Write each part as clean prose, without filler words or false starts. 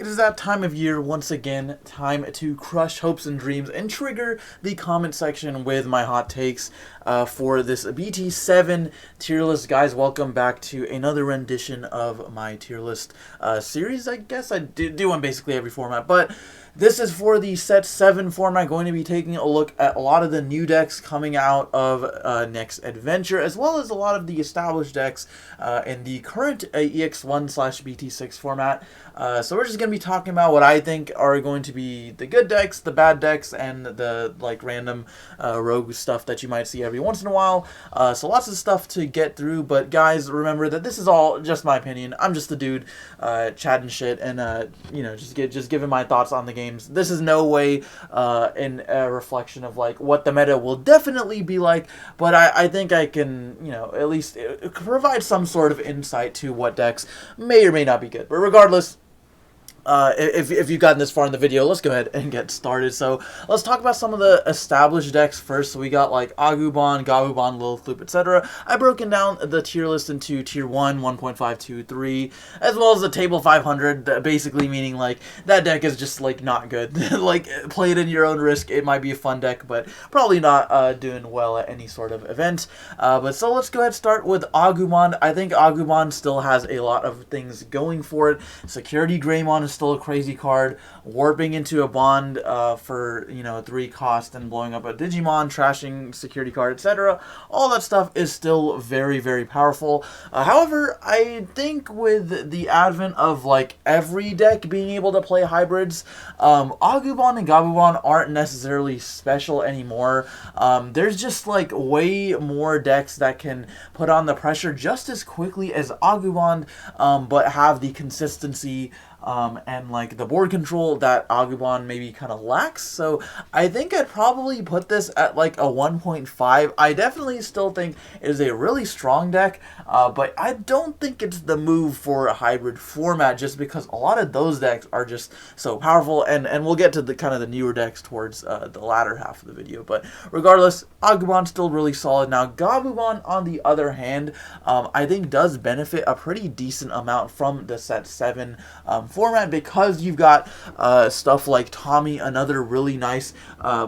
It is that time of year once again, time to crush hopes and dreams and trigger the comment section with my hot takes for this BT7 tier list. Guys, welcome back to another rendition of my tier list series. I guess I do one basically every format, but this is for the set 7 format. Going to be taking a look at a lot of the new decks coming out of next adventure, as well as a lot of the established decks in the current EX1/BT6 format. So we're just going to be talking about what I think are going to be the good decks, the bad decks, and the random rogue stuff that you might see every once in a while. So lots of stuff to get through, but guys, remember that this is all just my opinion. I'm just a dude chatting shit and just giving my thoughts on the games. This is no way in a reflection of what the meta will definitely be like, but I think I can at least provide some sort of insight to what decks may or may not be good. But regardless, if you've gotten this far in the video, let's go ahead and get started. So let's talk about some of the established decks first. So we got Aggro, Gogubon, Lilith, etc. I've broken down the tier list into tier 1, 1.5, 2, 3, as well as the table 500, basically meaning that deck is just not good. Play it in your own risk. It might be a fun deck, but probably not doing well at any sort of event. But so let's go ahead and start with Agumon. I think Agumon still has a lot of things going for it. Security Greymon is still a crazy card. Warping into a bond for 3 cost and blowing up a Digimon, trashing security card, etc. All that stuff is still very, very powerful. However, I think with the advent of every deck being able to play hybrids, Agumon and Gogubon aren't necessarily special anymore. There's just way more decks that can put on the pressure just as quickly as Agumon, but have the consistency and the board control that Gogubon maybe kind of lacks. So I think I'd probably put this at a 1.5. I definitely still think it is a really strong deck, but I don't think it's the move for a hybrid format, just because a lot of those decks are just so powerful, and we'll get to the kind of the newer decks towards the latter half of the video. But regardless, Agumon still really solid. Now Gogubon, on the other hand, I think does benefit a pretty decent amount from the set 7 format, because you've got stuff like Tommy, another really nice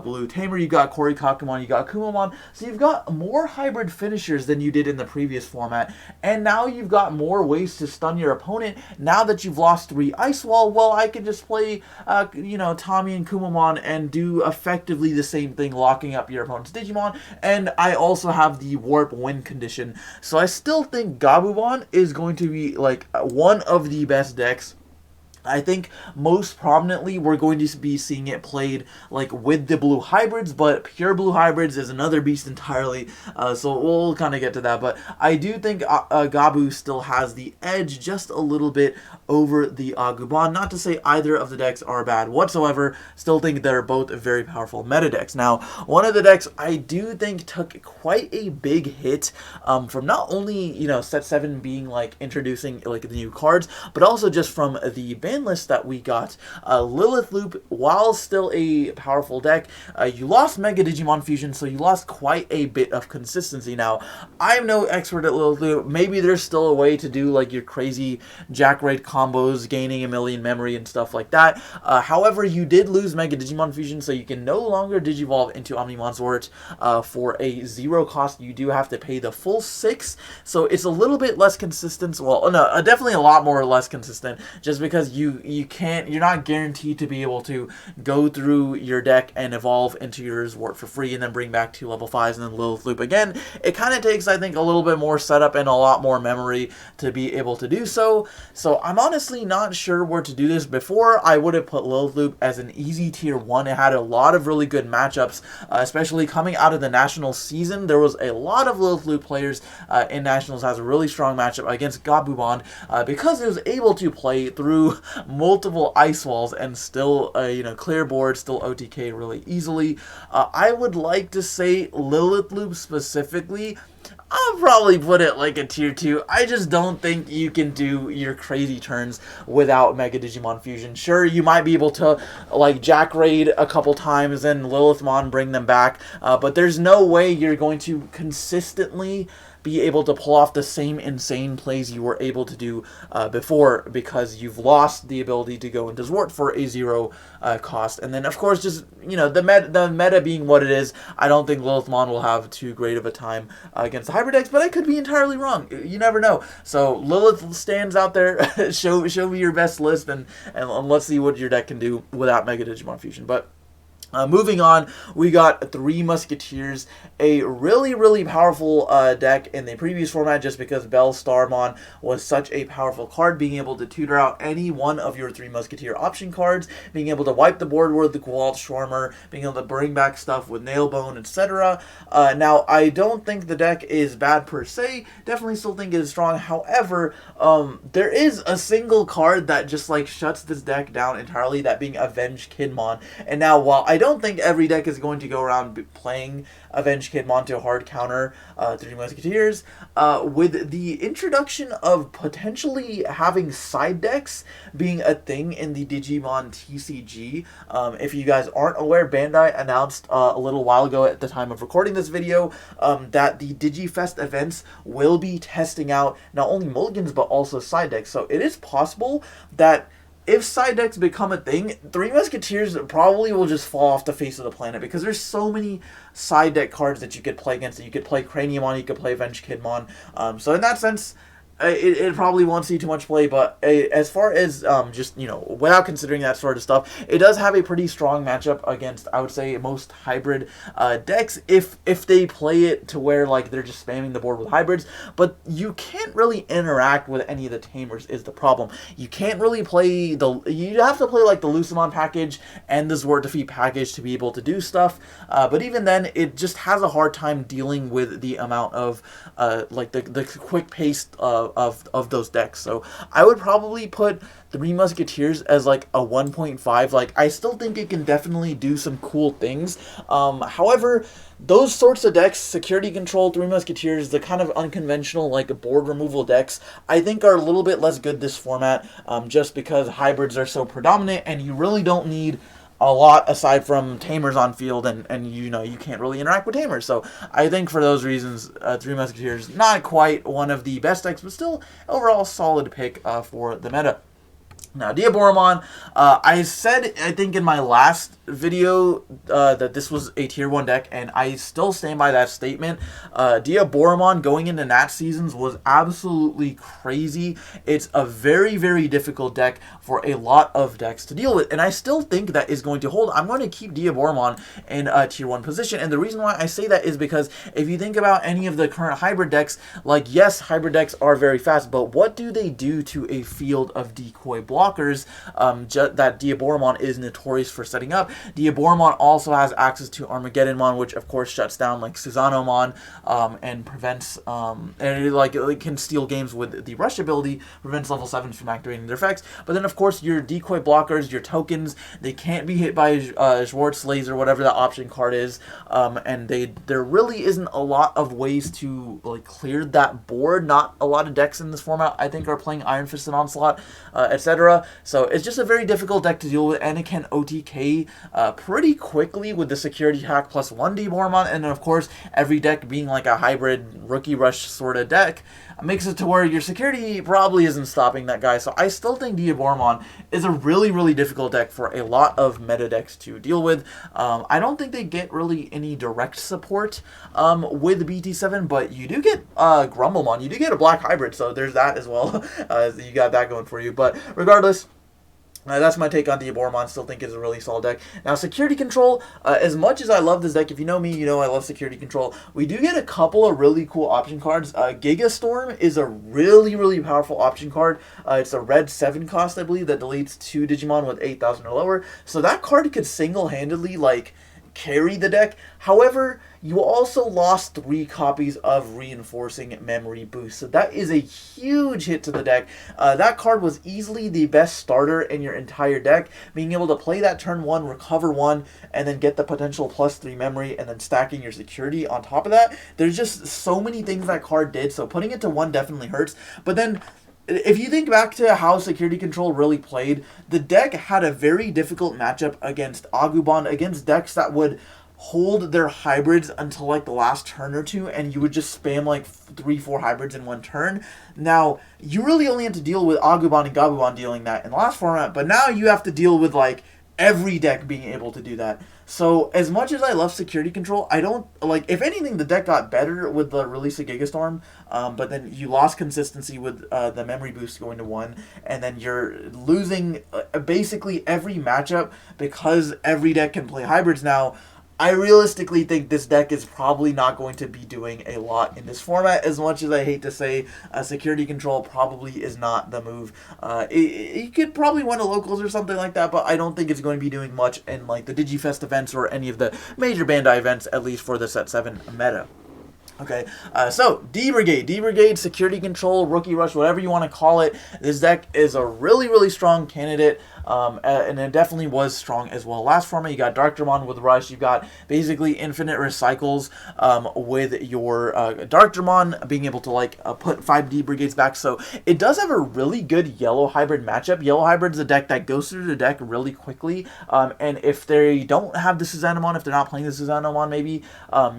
blue tamer. You got Kakumon, you got Kumamon. So you've got more hybrid finishers than you did in the previous format, and now you've got more ways to stun your opponent. Now that you've lost 3 Ice Wall, well, I can just play Tommy and Kumamon and do effectively the same thing, locking up your opponent's Digimon, and I also have the warp win condition. So I still think Gogubon is going to be one of the best decks. I think most prominently we're going to be seeing it played with the blue hybrids, but pure blue hybrids is another beast entirely, so we'll kind of get to that. But I do think Gabu still has the edge just a little bit over the Agumon. Not to say either of the decks are bad whatsoever, still think they're both very powerful meta decks. Now, one of the decks I do think took quite a big hit from not only set 7 being introducing the new cards, but also just from the ban list that we got. Lilith Loop, while still a powerful deck, you lost Mega Digimon Fusion, so you lost quite a bit of consistency. Now, I'm no expert at Lilith Loop. Maybe there's still a way to do your crazy Jack Raid combos, gaining a million memory and stuff like that. However, you did lose Mega Digimon Fusion, so you can no longer Digivolve into Omnimon Sword for a 0 cost. You do have to pay the full 6, so it's a little bit less consistent. Well, no, definitely a lot more or less consistent, just because you're not guaranteed to be able to go through your deck and evolve into your Zwart for free and then bring back 2 level 5s and then Lilith Loop again. It kind of takes, I think, a little bit more setup and a lot more memory to be able to do so. So I'm honestly not sure where to do this. Before, I would have put Lilith Loop as an easy tier 1. It had a lot of really good matchups, especially coming out of the Nationals season. There was a lot of Lilith Loop players in Nationals. Has a really strong matchup against Gogubon because it was able to play through multiple ice walls and still clear board, still OTK really easily. I would like to say Lilith Loop specifically, I'll probably put it a tier 2. I just don't think you can do your crazy turns without Mega Digimon Fusion. Sure, you might be able to Jack Raid a couple times and Lilithmon bring them back, but there's no way you're going to consistently be able to pull off the same insane plays you were able to do before, because you've lost the ability to go into Zwart for a 0 cost. And then, of course, just, you know, the meta being what it is, I don't think Lilithmon will have too great of a time against the Hybridex, but I could be entirely wrong. You never know. So Lilith stands out there. show me your best list, and let's see what your deck can do without Mega Digimon Fusion. But moving on, we got 3 Musketeers, a really powerful deck in the previous format, just because Bell Starmon was such a powerful card, being able to tutor out any one of your 3 Musketeer option cards, being able to wipe the board with the Gwalt Schwarmer, being able to bring back stuff with Nailbone, etc. Now, I don't think the deck is bad per se, definitely still think it is strong. However, there is a single card that just like shuts this deck down entirely, that being Avenged Kidmon. And now, while I don't think every deck is going to go around playing Avenged Kidmon to hard counter 3 Musketeers, with the introduction of potentially having side decks being a thing in the Digimon TCG. If you guys aren't aware, Bandai announced a little while ago at the time of recording this video that the DigiFest events will be testing out not only mulligans but also side decks. So it is possible that if side decks become a thing, 3 Musketeers probably will just fall off the face of the planet, because there's so many side deck cards that you could play against. You could play Craniumon, you could play Avenged Kidmon. So in that sense, it probably won't see too much play, but as far as just, you know, without considering that sort of stuff, it does have a pretty strong matchup against, I would say, most hybrid decks, if they play it to where, like, they're just spamming the board with hybrids. But you can't really interact with any of the tamers is the problem. You can't really play you have to play like the Lucimon package and the Zwart Defeat package to be able to do stuff, but even then, it just has a hard time dealing with the amount of like the quick pace of those decks. So I would probably put 3 Musketeers as like a 1.5. Like, I still think it can definitely do some cool things. However, those sorts of decks, Security Control, 3 Musketeers, the kind of unconventional like board removal decks, I think are a little bit less good this format, just because hybrids are so predominant, and you really don't need a lot aside from tamers on field, and you know, you can't really interact with tamers. So I think for those reasons, 3 Musketeers, not quite one of the best decks, but still overall solid pick for the meta. Now, Diaboromon, I said, I think in my last video that this was a tier 1 deck, and I still stand by that statement. Diaboromon going into Nat seasons was absolutely crazy. It's a very difficult deck for a lot of decks to deal with, and I still think that is going to hold. I'm going to keep Diaboromon in a tier 1 position, and the reason why I say that is because if you think about any of the current hybrid decks, like, yes, hybrid decks are very fast, but what do they do to a field of decoy blockers that Diaboromon is notorious for setting up? Diaboromon also has access to Armageddonmon, which of course shuts down like Suzanomon, and prevents and it can steal games with the rush ability, prevents level 7s from activating their effects. But then of course your decoy blockers, your tokens, they can't be hit by Schwartz Laser, whatever that option card is, and there really isn't a lot of ways to like clear that board. Not a lot of decks in this format I think are playing Iron Fist and Onslaught, etc. So it's just a very difficult deck to deal with, and it can OTK pretty quickly with the Security Hack +1 Diaboromon, and then of course every deck being like a hybrid Rookie Rush sort of deck makes it to where your security probably isn't stopping that guy. So I still think Diaboromon is a really difficult deck for a lot of meta decks to deal with. I don't think they get really any direct support with BT7, but you do get Grumblemon, you do get a black hybrid, so there's that as well. You got that going for you. But regardless, that's my take on Diaboromon. Still think it's a really solid deck. Now, Security Control, as much as I love this deck, if you know me, you know I love Security Control. We do get a couple of really cool option cards. Gigastorm is a really powerful option card. It's a red 7 cost, I believe, that deletes 2 Digimon with 8,000 or lower. So that card could single-handedly, like, carry the deck. However, you also lost 3 copies of Reinforcing Memory Boost, so that is a huge hit to the deck. That card was easily the best starter in your entire deck, being able to play that turn 1, recover 1, and then get the potential +3 memory, and then stacking your security on top of that. There's just so many things that card did, so putting it to 1 definitely hurts. But then, if you think back to how Security Control really played, the deck had a very difficult matchup against Gogubon, against decks that would hold their hybrids until like the last turn or two, and you would just spam like 3-4 hybrids in one turn. Now, you really only had to deal with Agubon and Gogubon dealing that in the last format, but now you have to deal with like every deck being able to do that. So as much as I love security control, I don't like. If anything, the deck got better with the release of Gigastorm, but then you lost consistency with the memory boost going to 1, and then you're losing basically every matchup because every deck can play hybrids now. I realistically think this deck is probably not going to be doing a lot in this format. As much as I hate to say, security control probably is not the move. It could probably win a locals or something like that, but I don't think it's going to be doing much in like the DigiFest events or any of the major Bandai events, at least for the Set 7 meta. Okay, so D-Brigade, Security Control, Rookie Rush, whatever you want to call it. This deck is a really, really strong candidate, and it definitely was strong as well. Last format, you got Darkdramon with Rush. You got basically infinite recycles with your Darkdramon being able to like put 5 D-Brigades back. So it does have a really good Yellow Hybrid matchup. Yellow Hybrid is a deck that goes through the deck really quickly, and if they don't have the Suzanomon, if they're not playing the Suzanomon maybe,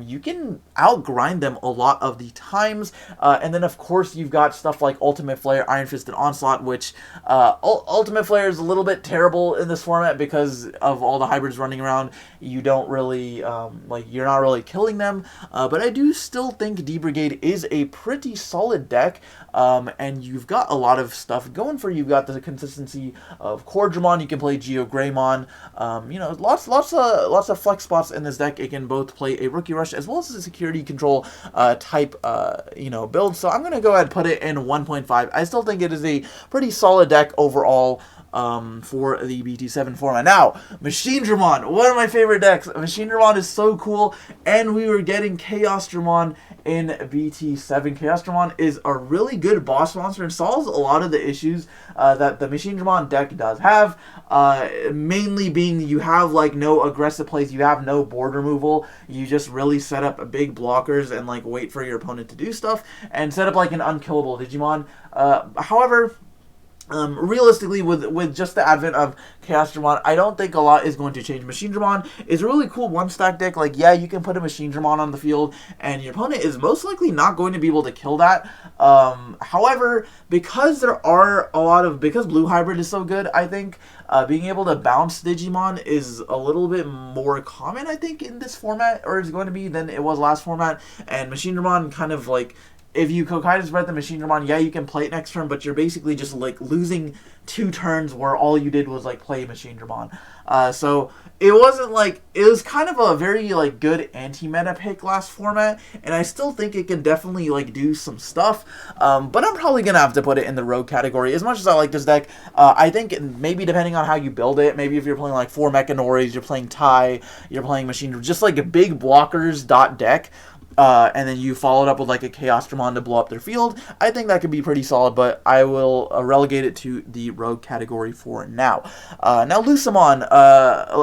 you can outgrind them a lot of the times. And then of course you've got stuff like Ultimate Flare, Iron Fist, and Onslaught, which Ultimate Flare is a little bit terrible in this format because of all the hybrids running around. You don't really you're not really killing them, but I do still think D-Brigade is a pretty solid deck, and you've got a lot of stuff going for you. You've got the consistency of Cordramon. You can play Geogreymon. Lots of flex spots in this deck. It can both play a Rookie Rush as well as a Security Control type build. So I'm gonna go ahead and put it in 1.5. I still think it is a pretty solid deck overall for the BT7 format. Now, Machinedramon, one of my favorite decks. Machinedramon is so cool, and we were getting Chaos Dramon in BT7. Chaos Dramon is a really good boss monster and solves a lot of the issues that the Machinedramon deck does have, mainly being you have like no aggressive plays, you have no board removal, you just really set up big blockers and like wait for your opponent to do stuff, and set up like an unkillable Digimon. However, realistically, with just the advent of Chaos Dramon, I don't think a lot is going to change. Machinedramon is a really cool one-stack deck. Like, yeah, you can put a Machinedramon on the field, and your opponent is most likely not going to be able to kill that. However, because because Blue Hybrid is so good, I think being able to bounce Digimon is a little bit more common, I think, in this format, or is going to be, than it was last format. And Machinedramon kind of like, if you Kokaida's Breath the Machinedramon, yeah, you can play it next turn, but you're basically just like losing 2 turns where all you did was like play Machinedramon. So it wasn't like, it was kind of a very like good anti-meta pick last format, and I still think it can definitely like do some stuff. But I'm probably gonna have to put it in the rogue category. As much as I like this deck, I think maybe depending on how you build it, maybe if you're playing like 4 Mechanories, you're playing Tai, you're playing Machinedramon, just like a big blockers deck. And then you follow it up with like a Chaos Dramon to blow up their field. I think that could be pretty solid, but I will relegate it to the rogue category for now. Now Lucemon,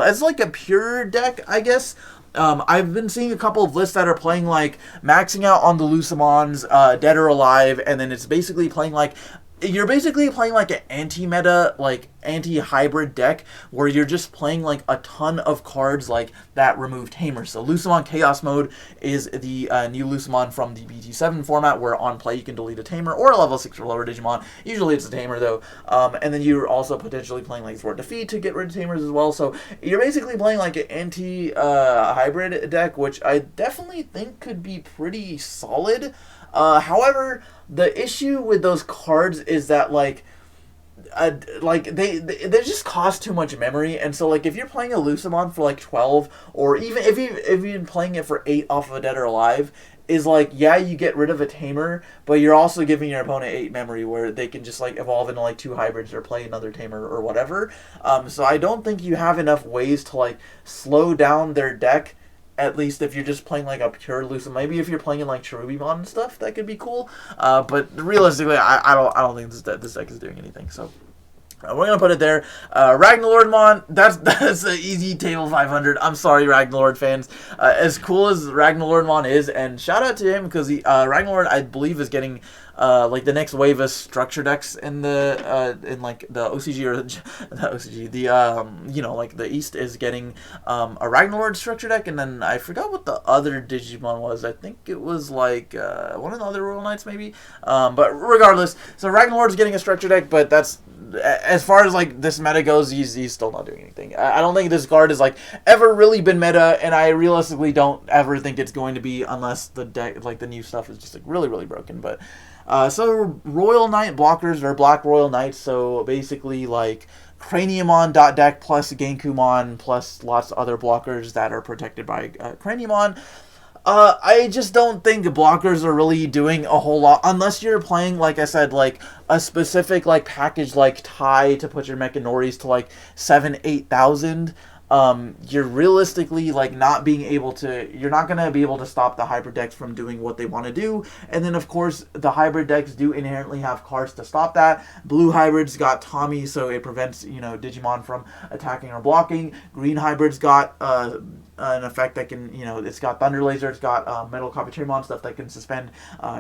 as like a pure deck, I guess. I've been seeing a couple of lists that are playing like maxing out on the Lucemons, Dead or Alive, and then it's basically playing like, you're basically playing like an anti-meta, like anti-hybrid deck where you're just playing like a ton of cards like that remove Tamers. So Lucemon Chaos Mode is the new Lucemon from the BT7 format, where on play you can delete a Tamer or a level 6 or lower Digimon. Usually it's a Tamer though. And then you're also potentially playing like Thwart Defeat to get rid of Tamers as well. So you're basically playing like an anti-hybrid deck, which I definitely think could be pretty solid. However, the issue with those cards is that they just cost too much memory, and so like if you're playing a Lucemon for like 12, or even if you've been playing it for 8 off of a Dead or Alive, is like, yeah, you get rid of a Tamer, but you're also giving your opponent 8 memory where they can just like evolve into like 2 hybrids or play another Tamer or whatever. So I don't think you have enough ways to like slow down their deck. At least if you're just playing like a pure Lucemon, maybe if you're playing in like Rubymon and stuff, that could be cool. But realistically, I don't think this deck is doing anything. So we're gonna put it there. Ragnarlordmon, that's an easy table 500. I'm sorry, Ragnarlord fans. As cool as Ragnarlordmon is, and shout out to him because Ragnarlord, I believe, is getting like the next wave of structure decks in the like the OCG or the OCG, the you know, like the East is getting a Ragnar structure deck, and then I forgot what the other Digimon was. I think it was like one of the other Royal Knights maybe. But regardless, so Ragnar's getting a structure deck, but that's as far as like this meta goes, he's still not doing anything. I don't think this card has like ever really been meta, and I realistically don't ever think it's going to be unless the deck, like the new stuff, is just like really broken. But so Royal Knight blockers are Black Royal Knights, so basically like Craniumon deck plus Genkumon plus lots of other blockers that are protected by Craniumon. I just don't think blockers are really doing a whole lot unless you're playing, like I said, like a specific like package like tie to put your Mechanoris to like 7,000-8,000. You're realistically like not being able to, you're not going to be able to stop the Hybridex from doing what they want to do. And then of course the Hybridex do inherently have cards to stop that. Blue Hybrids got Tommy, so it prevents, you know, Digimon from attacking or blocking. Green Hybrids got an effect that can, you know, it's got Thunder Laser, it's got Metal Capuchimon, stuff that can suspend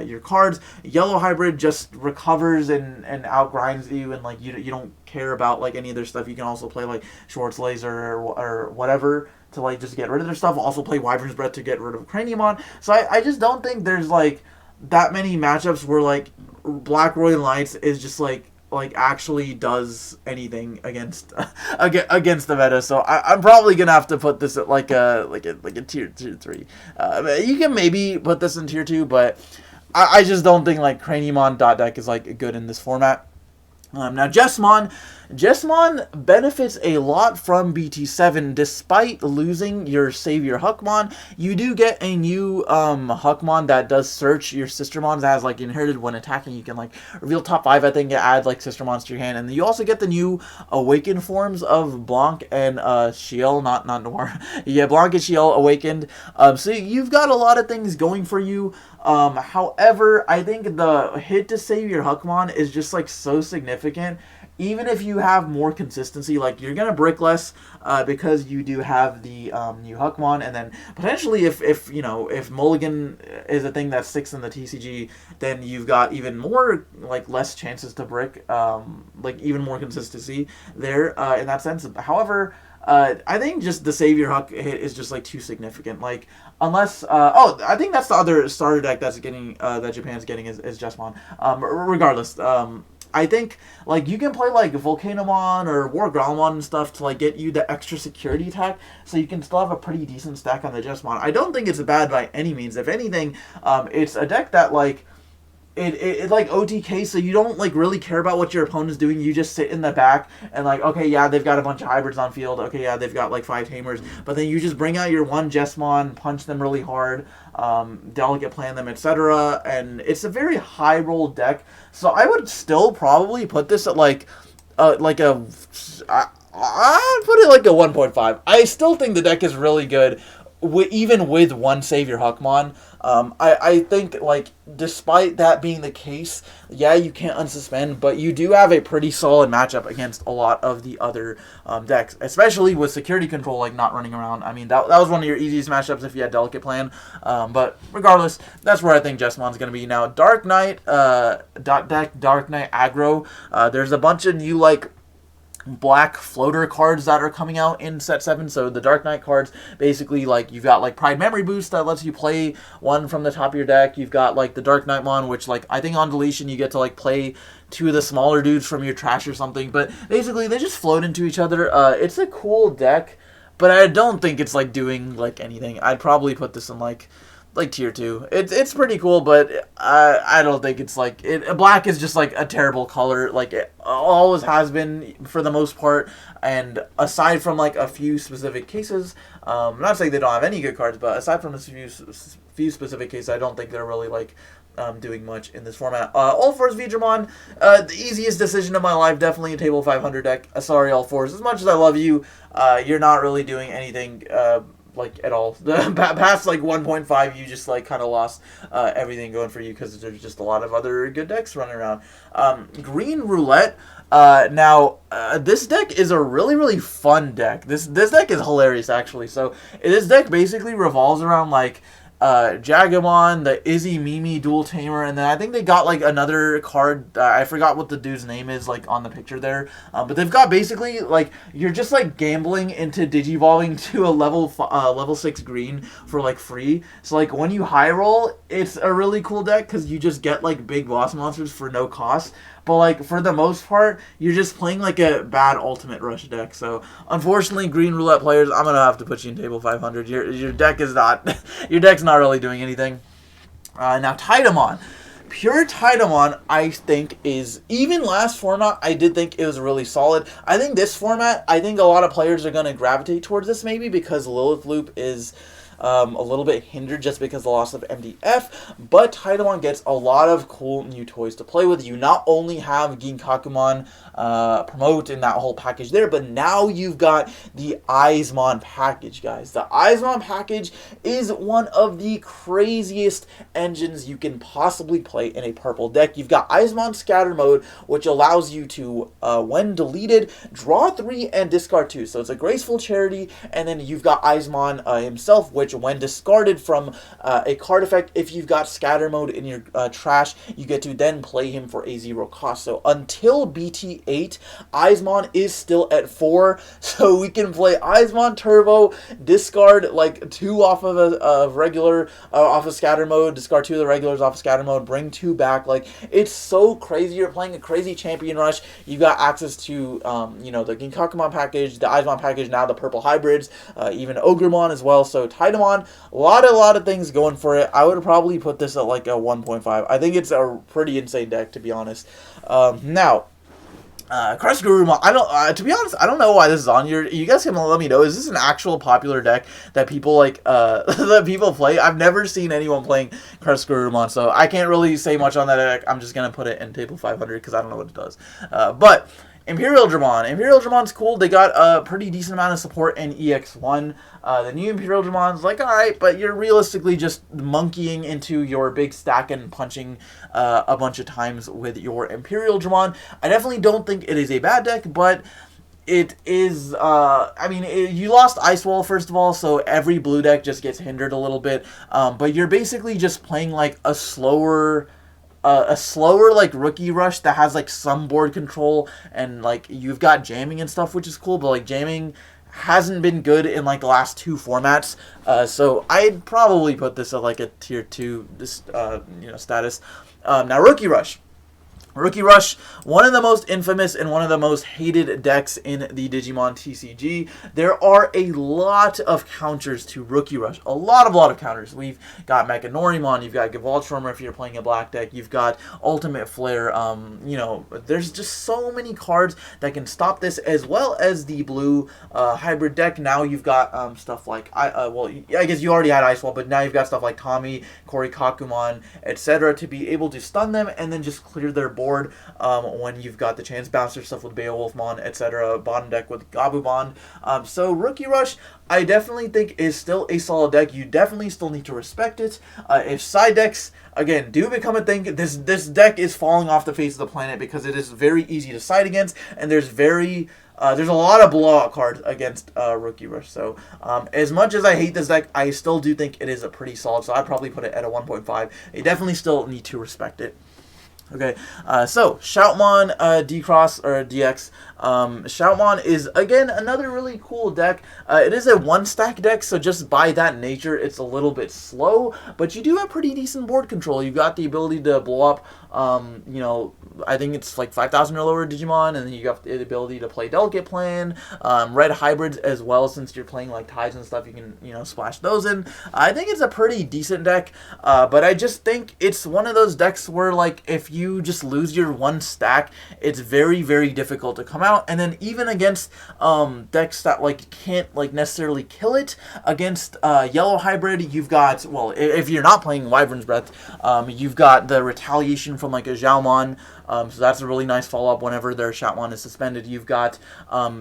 your cards. Yellow Hybrid just recovers and outgrinds you, and like you don't care about like any of their stuff. You can also play like Schwartz Laser or whatever to like just get rid of their stuff. Also play Wyvern's Breath to get rid of Craniumon. So I just don't think there's like that many matchups where like Black Royal Knights is just like actually does anything against against the meta. So I'm probably gonna have to put this at like a tier 3. You can maybe put this in tier 2, but I just don't think like Craniumon deck is like good in this format. Now Jesmon benefits a lot from BT7. Despite losing your Savior Huckmon, you do get a new Huckmon that does search your Sistermons, that has like inherited when attacking. You can like reveal top 5, I think, and add like Sistermons to your hand. And you also get the new awakened forms of Blanc and Shiel, not Noir. Yeah, Blanc and Shiel awakened. So you've got a lot of things going for you. However, I think the hit to save your Huckmon is just like so significant. Even if you have more consistency, like you're gonna brick less because you do have the new Huckmon, and then potentially if you know, if Mulligan is a thing that sticks in the TCG, then you've got even more like less chances to brick, like even more consistency there in that sense. However, I think just the Savior Huck hit is just like too significant. Like unless I think that's the other starter deck that's getting that Japan's getting is Jesmon. Regardless, I think like you can play like Volcanomon or War Growlmon and stuff to like get you the extra security attack, so you can still have a pretty decent stack on the Jesmon. I don't think it's bad by any means. If anything, it's a deck that like it like OTK, so you don't like really care about what your opponent's doing. You just sit in the back and like, okay, yeah, they've got a bunch of hybrids on field. Okay, yeah, they've got like 5 tamers, but then you just bring out your one Jesmon, punch them really hard, delicate plan them, etc. And it's a very high roll deck. So I would still probably put this at like I'd put it like a 1.5. I still think the deck is really good, even with one Savior Huckmon. I think, like, despite that being the case, yeah, you can't unsuspend, but you do have a pretty solid matchup against a lot of the other decks, especially with security control, like, not running around. I mean, that was one of your easiest matchups if you had Delicate Plan, but regardless, that's where I think Jesmon's going to be. Now, Dark Knight, deck, Dark Knight Aggro, there's a bunch of new, like, black floater cards that are coming out in set 7. So the Dark Knight cards, basically, like, you've got like Pride Memory Boost that lets you play one from the top of your deck. You've got like the Dark Knightmon, which, like, I think on deletion you get to like play 2 of the smaller dudes from your trash or something, but basically they just float into each other. It's a cool deck, but I don't think it's like doing like anything. I'd probably put this in like tier 2. It's pretty cool, but I don't think it's like it. Black is just like a terrible color, like it always has been for the most part. And aside from like a few specific cases, I'm not saying they don't have any good cards, but aside from a few specific cases, I don't think they're really like doing much in this format. All Fours Vidramon, the easiest decision of my life, definitely a table 500 deck. Sorry, All Fours, as much as I love you, you're not really doing anything like at all. Past like 1.5, you just like kind of lost everything going for you because there's just a lot of other good decks running around. Green Roulette. Now this deck is a really fun deck. This deck is hilarious, actually. So this deck basically revolves around like Jagomon, the Izzy Mimi dual tamer, and then I think they got like another card. I forgot what the dude's name is, like on the picture there. But they've got basically like you're just like gambling into digivolving to a level 6 green for like free. So like when you high roll, it's a really cool deck because you just get like big boss monsters for no cost. But, like, for the most part, you're just playing, like, a bad Ultimate Rush deck. So, unfortunately, Green Roulette players, I'm going to have to put you in table 500. Your deck is not... your deck's not really doing anything. Now, Titamon. Pure Titamon, I think, is... Even last format, I did think it was really solid. I think this format, I think a lot of players are going to gravitate towards this, maybe, because Lilith Loop is... a little bit hindered just because of the loss of MDF, but Titamon gets a lot of cool new toys to play with. You not only have Ginkakumon promote in that whole package there, but now you've got the Eismon package, guys. The Eismon package is one of the craziest engines you can possibly play in a purple deck. You've got Eismon Scatter Mode, which allows you to, when deleted, draw 3 and discard 2. So it's a graceful charity, and then you've got Eismon himself, which when discarded from a card effect, if you've got Scatter Mode in your trash, you get to then play him for a 0 cost. So until BT8, Eismon is still at 4, so we can play Eismon Turbo, discard like 2 off of a regular, off of Scatter Mode, discard 2 of the regulars off of Scatter Mode, bring 2 back. Like, it's so crazy. You're playing a crazy Champion Rush. You've got access to, the Ginkakumon package, the Eismon package, now the purple hybrids, even Ogremon as well. So Titamon, a lot of things going for it. I would probably put this at like a 1.5. I think it's a pretty insane deck, to be honest. Now, Crush Gogubon, I don't, to be honest, I don't know why this is on here. You guys can let me know. Is this an actual popular deck that people like, that people play? I've never seen anyone playing Crush Gogubon, so I can't really say much on that deck. I'm just gonna put it in table 500 because I don't know what it does. But Imperial German. Imperial German's cool. They got a pretty decent amount of support in EX1. The new Imperial German's like, alright, but you're realistically just monkeying into your big stack and punching a bunch of times with your Imperial German. I definitely don't think it is a bad deck, but it is, you lost Ice Wall, first of all, so every blue deck just gets hindered a little bit. But you're basically just playing like a slower like Rookie Rush that has like some board control, and like you've got jamming and stuff, which is cool, but like jamming hasn't been good in like the last 2 formats. So I'd probably put this at like a tier 2 status. Now Rookie Rush. Rookie Rush, one of the most infamous and one of the most hated decks in the Digimon TCG. There are a lot of counters to Rookie Rush. A lot of counters. We've got Mechanorimon, you've got Gewaltschwärmer if you're playing a black deck, you've got Ultimate Flare, there's just so many cards that can stop this, as well as the blue hybrid deck. Now you've got stuff like, I guess you already had Ice Wall, but now you've got stuff like Tommy, Korikakumon, etc. to be able to stun them and then just clear their board when you've got the chance bouncer stuff with Beowulfmon, etc. Bottom deck with Gogubon. So Rookie Rush, I definitely think is still a solid deck. You definitely still need to respect it. If side decks, again, do become a thing, this deck is falling off the face of the planet because it is very easy to side against, and there's a lot of blowout cards against Rookie Rush. So as much as I hate this deck, I still do think it is a pretty solid. So I'd probably put it at a 1.5. You definitely still need to respect it. Okay, so Shoutmon D-Cross or DX. Shoutmon is, again, another really cool deck. It is a 1-stack deck, so just by that nature, it's a little bit slow, but you do have pretty decent board control. You've got the ability to blow up, I think it's like 5,000 or lower Digimon, and then you got the ability to play Delicate Plan, red hybrids as well, since you're playing like Tides and stuff, you can, splash those in. I think it's a pretty decent deck, but I just think it's one of those decks where, like, if you just lose your 1 stack, it's very, very difficult to come out, and then even against decks that, like, can't, like, necessarily kill it, against yellow hybrid, you've got, well, if you're not playing Wyvern's Breath, you've got the retaliation from, like, a Xiaomon. So that's a really nice follow-up whenever their Shoutmon is suspended. You've got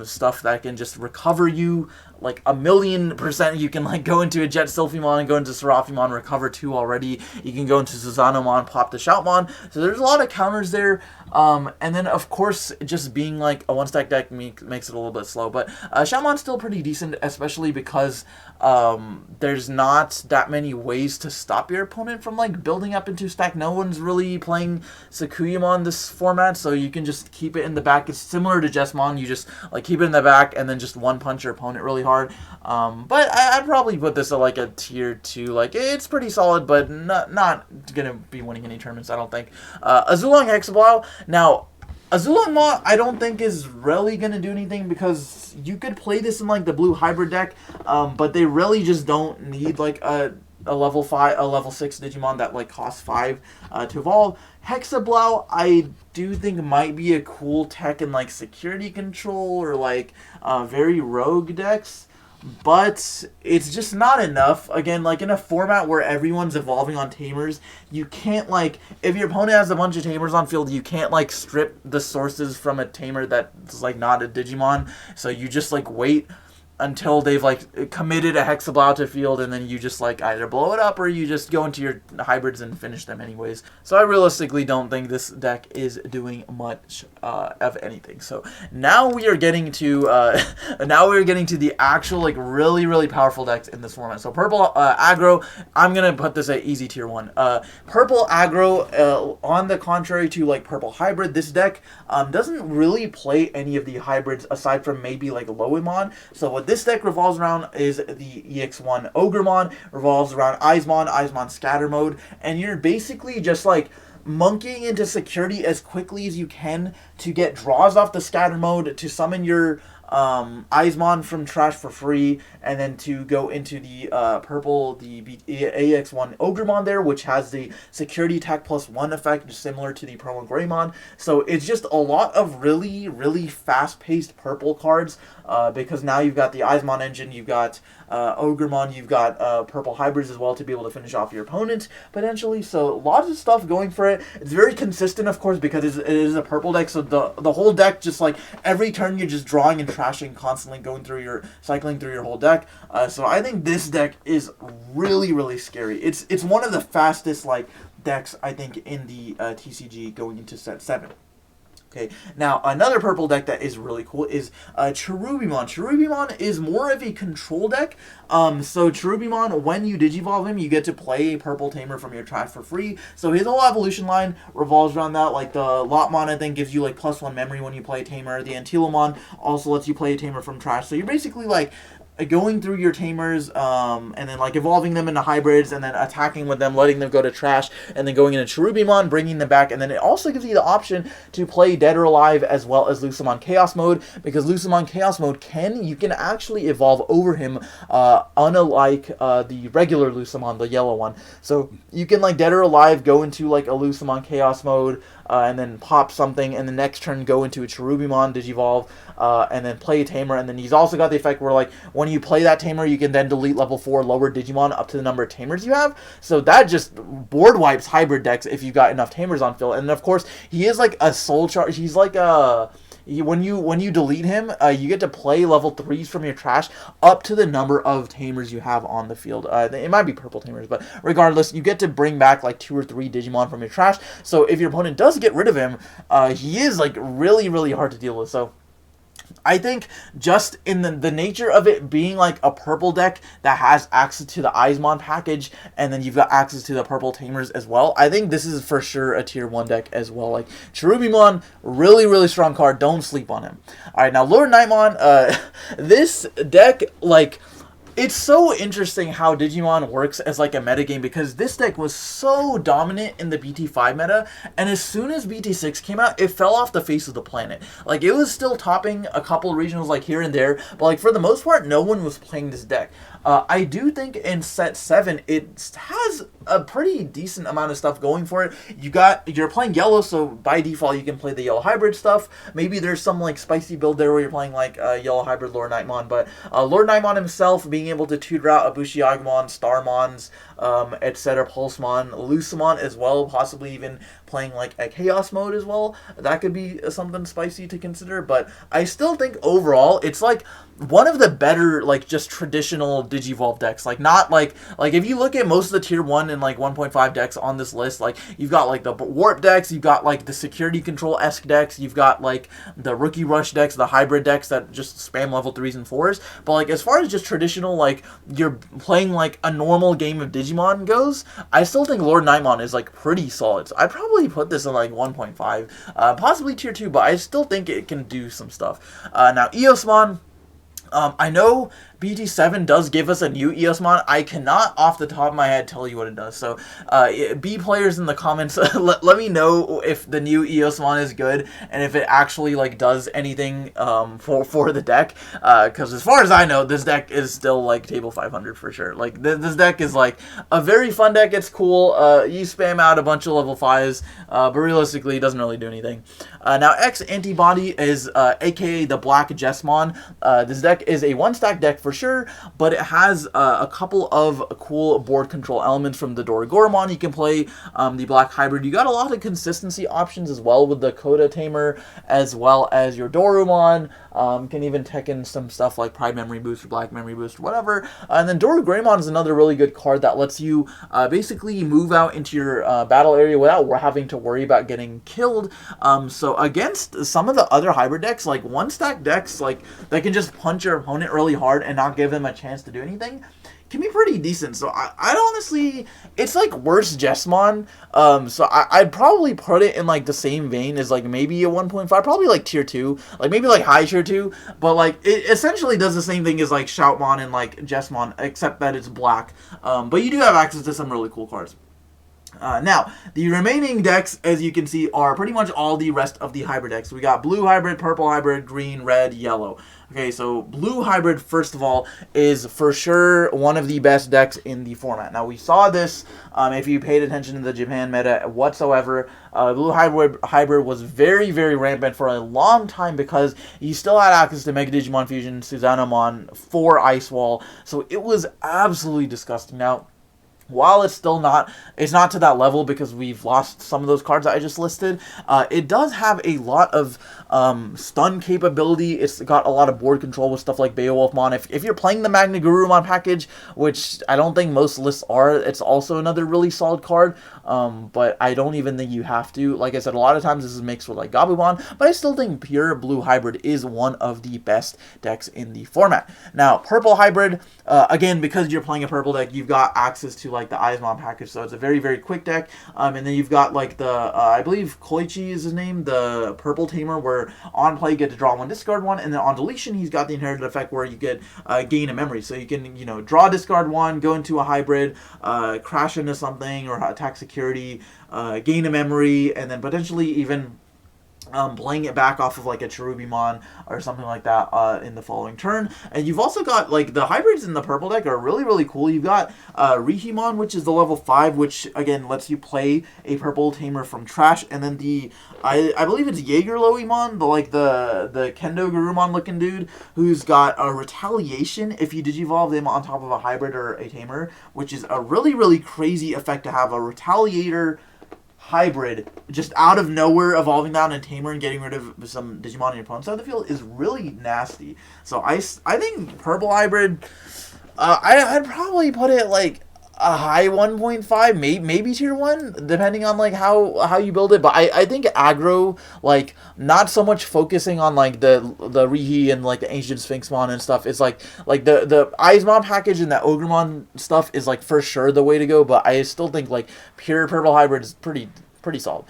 stuff that can just recover you like 1,000,000%. You can like go into a Jet Sylphimon and go into Seraphimon, recover 2 already. You can go into Suzanomon, pop the Shoutmon. So there's a lot of counters there. And then, of course, just being like a one stack deck makes it a little bit slow. But Shouton's still pretty decent, especially because there's not that many ways to stop your opponent from like building up into stack. No one's really playing Sakuyamon this format, so you can just keep it in the back. It's similar to Jesmon. You just like keep it in the back and then just one punch your opponent really hard. But I'd probably put this at like a tier 2. Like it's pretty solid, but not gonna be winning any tournaments, I don't think. Azulama Hexablow. Now, Azulama, I don't think is really going to do anything because you could play this in like the blue hybrid deck, but they really just don't need like a level 5, a level 6 Digimon that like costs 5 to evolve. Hexablow, I do think might be a cool tech in like security control or like very rogue decks. But it's just not enough. Again, like in a format where everyone's evolving on tamers, you can't like, if your opponent has a bunch of tamers on field, you can't like strip the sources from a tamer that's like not a Digimon. So you just like wait until they've like committed a Hexablow to field, and then you just like either blow it up or you just go into your hybrids and finish them anyways. So I realistically don't think this deck is doing much of anything. So now we are getting to the actual like really powerful decks in this format. So purple aggro, I'm gonna put this at easy tier 1. Purple aggro, on the contrary to like purple hybrid, this deck doesn't really play any of the hybrids aside from maybe like Rubymon. So what this deck revolves around is the EX1 Ogremon, revolves around Eismon Scatter Mode, and you're basically just like monkeying into security as quickly as you can to get draws off the Scatter Mode, to summon your Eismon from trash for free, and then to go into the purple, the AX1 Ogremon there, which has the security attack +1 effect, just similar to the Promo Greymon. So it's just a lot of really fast-paced purple cards, because now you've got the Eismon engine, you've got Ogremon, you've got purple hybrids as well to be able to finish off your opponent, potentially. So lots of stuff going for it. It's very consistent, of course, because it is a purple deck, so the whole deck, just like every turn you're just drawing and trashing, constantly cycling through your whole deck. So I think this deck is really scary. It's one of the fastest like decks, I think, in the TCG going into set 7. Okay, now another purple deck that is really cool is Rubymon. Rubymon is more of a control deck. So Rubymon, when you digivolve him, you get to play a purple tamer from your trash for free. So his whole evolution line revolves around that. Like the Lotmon, I think, gives you like +1 memory when you play a tamer. The Antilomon also lets you play a tamer from trash. So you're basically like going through your tamers, and then like evolving them into hybrids, and then attacking with them, letting them go to trash, and then going into Rubymon, bringing them back. And then it also gives you the option to play Dead or Alive as well as Lucemon Chaos Mode, because Lucemon Chaos Mode you can actually evolve over him, unlike the regular Lucemon, the yellow one. So you can like Dead or Alive, go into like a Lucemon Chaos Mode, and then pop something, and the next turn go into a Rubymon Digivolve, and then play a Tamer. And then he's also got the effect where like when you play that Tamer, you can then delete level 4 lower Digimon up to the number of Tamers you have. So that just board wipes hybrid decks if you've got enough Tamers on field. And of course, he is like a soul charge. He's like when you delete him, you get to play level 3s from your trash up to the number of Tamers you have on the field. It might be purple Tamers, but regardless, you get to bring back like 2 or 3 Digimon from your trash. So if your opponent does get rid of him, he is like really hard to deal with. So I think just in the nature of it being like a purple deck that has access to the Eismon package, and then you've got access to the purple Tamers as well, I think this is for sure a tier 1 deck as well. Like Rubymon, really strong card. Don't sleep on him. Alright, now Lord Nightmon, this deck, like, it's so interesting how Digimon works as like a metagame, because this deck was so dominant in the BT5 meta, and as soon as BT6 came out, it fell off the face of the planet. Like, it was still topping a couple regionals like here and there, but like for the most part, no one was playing this deck. I do think in set 7, it has a pretty decent amount of stuff going for it. You're playing yellow, so by default you can play the yellow hybrid stuff. Maybe there's some like spicy build there where you're playing like yellow hybrid Lord Nightmon, but Lord Nightmon himself being able to tutor out Ibushi Agumon, Starmons, etc., Pulsemon, Lucemon as well, possibly even playing like a Chaos Mode as well. That could be something spicy to consider, but I still think overall it's like one of the better, like, just traditional Digivolve decks. Like, not like if you look at most of the tier 1 and like 1.5 decks on this list, like, you've got like the warp decks, you've got like the security control-esque decks, you've got like the rookie rush decks, the hybrid decks that just spam level 3s and 4s. But like, as far as just traditional, like, you're playing like a normal game of Digimon goes, I still think Lord Nightmon is like pretty solid. So I'd probably put this in like 1.5, possibly tier 2, but I still think it can do some stuff. Now, Eosmon, I know BT7 does give us a new Eosmon. I cannot, off the top of my head, tell you what it does. So, B players in the comments, let me know if the new Eosmon is good and if it actually like does anything for the deck. Because as far as I know, this deck is still like table 500 for sure. Like this deck is like a very fun deck. It's cool. You spam out a bunch of level 5s, but realistically, it doesn't really do anything. Now, X Antibody is aka the Blackjazmon. This deck is a 1-stack deck for sure, but it has a couple of cool board control elements from the Diaboromon. You can play the Black Hybrid. You got a lot of consistency options as well with the Coda Tamer, as well as your Dorumon. Can even tech in some stuff like Pride Memory Boost or Black Memory Boost, whatever. And then Gogubon is another really good card that lets you basically move out into your battle area without having to worry about getting killed. So against some of the other hybrid decks, like 1-stack decks, like that can just punch your opponent really hard and not give them a chance to do anything, can be pretty decent. So I'd honestly, it's like worse Jesmon. So I'd probably put it in like the same vein as like maybe a 1.5, probably like tier 2, like maybe like high tier 2, but like it essentially does the same thing as like Shouton and like Jesmon, except that it's black. But you do have access to some really cool cards. Now, the remaining decks, as you can see, are pretty much all the rest of the hybrid decks. We got blue hybrid, purple hybrid, green, red, yellow. Okay, so blue hybrid, first of all, is for sure one of the best decks in the format. Now, we saw this, if you paid attention to the Japan meta whatsoever. Blue hybrid was very, very rampant for a long time because you still had access to Mega Digimon Fusion, Susanamon, 4 Ice Wall, so it was absolutely disgusting. Now, while it's still not, it's not to that level because we've lost some of those cards that I just listed, it does have a lot of stun capability. It's got a lot of board control with stuff like Beowulfmon. If you're playing the Magna Gurumon package, which I don't think most lists are, it's also another really solid card, but I don't even think you have to. Like I said, a lot of times this is mixed with like Gogubon, but I still think pure blue hybrid is one of the best decks in the format. Now, purple hybrid, again, because you're playing a purple deck, you've got access to like the Izmon package, so it's a very, very quick deck. And then you've got like the, I believe Koichi is his name, the purple tamer, where on play you get to draw 1, discard 1, and then on deletion he's got the inherited effect where you get gain a memory. So you can, you know, draw, discard 1, go into a hybrid, crash into something or attack security, gain a memory, and then potentially even playing it back off of like a Rubymon or something like that in the following turn. And you've also got like the hybrids in the purple deck are really, really cool. You've got Rihimon, which is the level 5, which again lets you play a purple tamer from trash. And then the I believe it's Jaegerloimon, the Kendo Garurumon looking dude, who's got a retaliation if you digivolve him on top of a hybrid or a tamer, which is a really, really crazy effect to have. A retaliator hybrid just out of nowhere evolving down a tamer and getting rid of some Digimon on your opponent's side of the field is really nasty. So I think purple hybrid, I'd probably put it like a high 1.5, maybe tier 1, depending on like how you build it. But I think aggro, like not so much focusing on like the Rihi and like the Ancient Sphinxmon and stuff. It's like the Izmon package and that Ogremon stuff is like for sure the way to go. But I still think like pure purple hybrid is pretty solid.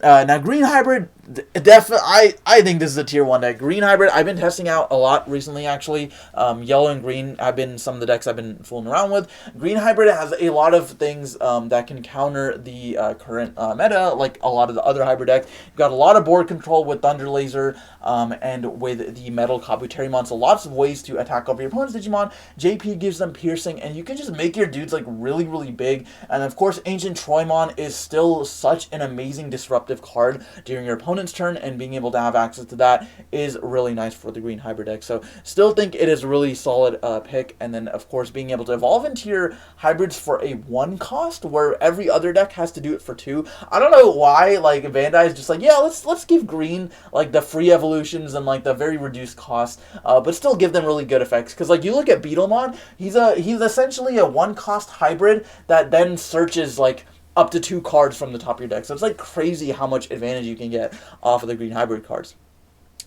Now green hybrid, definitely, I think this is a tier 1 deck. Green hybrid, I've been testing out a lot recently, actually. Yellow and green have been some of the decks I've been fooling around with. Green hybrid has a lot of things that can counter the current meta, like a lot of the other hybrid decks. You've got a lot of board control with Thunder Laser and with the Metal Kabuterimon, so lots of ways to attack over your opponent's Digimon. JP gives them piercing, and you can just make your dudes like really, really big. And of course, Ancient Troymon is still such an amazing disruptive card during your opponent's opponent's turn, and being able to have access to that is really nice for the green Hybridex. So still think it is a really solid pick. And then, of course, being able to evolve into your hybrids for a 1 cost, where every other deck has to do it for 2. I don't know why, like, Bandai is just like, yeah, let's give green, like, the free evolutions and, like, the very reduced cost, but still give them really good effects. Because, like, you look at Beetlemon, he's essentially a 1-cost hybrid that then searches, like, up to 2 cards from the top of your deck. So it's, like, crazy how much advantage you can get off of the green hybrid cards.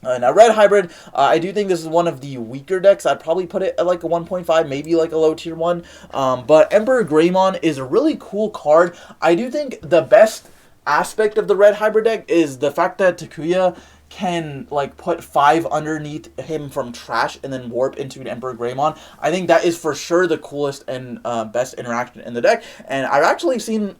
Now, red hybrid, I do think this is one of the weaker decks. I'd probably put it at like a 1.5, maybe like a low tier 1. But Emperor Greymon is a really cool card. I do think the best aspect of the red hybrid deck is the fact that Takuya can, like, put 5 underneath him from trash and then warp into an Emperor Greymon. I think that is for sure the coolest and best interaction in the deck. And I've actually seen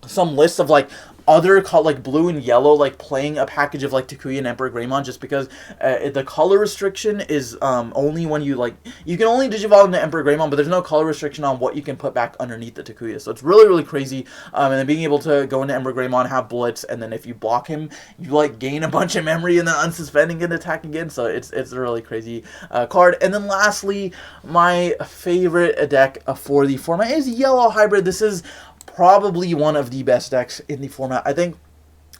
some lists of, like, other like blue and yellow, like, playing a package of, like, Takuya and Emperor Greymon, just because the color restriction is only when you, like, you can only digivolve into Emperor Greymon, but there's no color restriction on what you can put back underneath the Takuya. So it's really, really crazy. And then being able to go into Emperor Greymon, have Blitz, and then if you block him, you, like, gain a bunch of memory and then unsuspending and attack again. So it's a really crazy card. And then lastly, my favorite deck for the format is Yellow Hybrid. This is probably one of the best decks in the format. I think,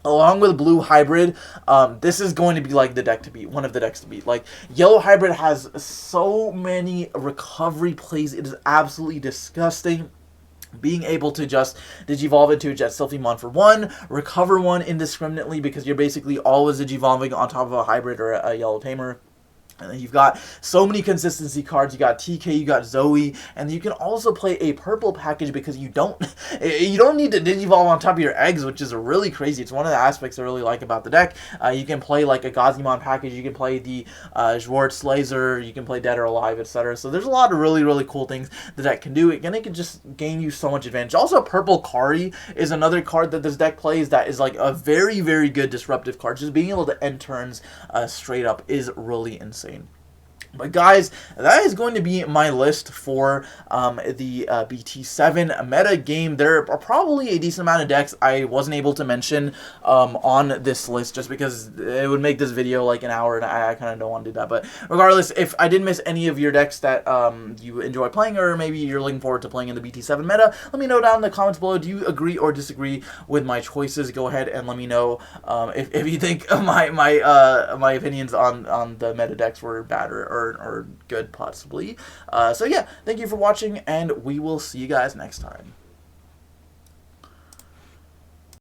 along with Blue Hybrid, this is going to be, like, the deck to beat, one of the decks to beat. Like, Yellow Hybrid has so many recovery plays. It is absolutely disgusting. Being able to just digivolve into a Jet Stealthymon for 1, recover 1 indiscriminately, because you're basically always digivolving on top of a hybrid or a yellow tamer. And then you've got so many consistency cards. You got TK, you got Zoe, and you can also play a purple package because you don't need to digivolve on top of your eggs, which is really crazy. It's one of the aspects I really like about the deck. You can play, like, a Gogubon package. You can play the Schwartz Laser. You can play Dead or Alive, etc. So there's a lot of really, really cool things the deck can do. And it can just gain you so much advantage. Also, Purple Kari is another card that this deck plays that is, like, a very, very good disruptive card. Just being able to end turns straight up is really insane. But guys, that is going to be my list for the BT7 meta game. There are probably a decent amount of decks I wasn't able to mention on this list, just because it would make this video like an hour, and I kind of don't want to do that. But regardless, if I did miss any of your decks that you enjoy playing, or maybe you're looking forward to playing in the BT7 meta, let me know down in the comments below. Do you agree or disagree with my choices? Go ahead and let me know if you think my opinions on the meta decks were bad or good, possibly. So yeah, thank you for watching, and we will see you guys next time.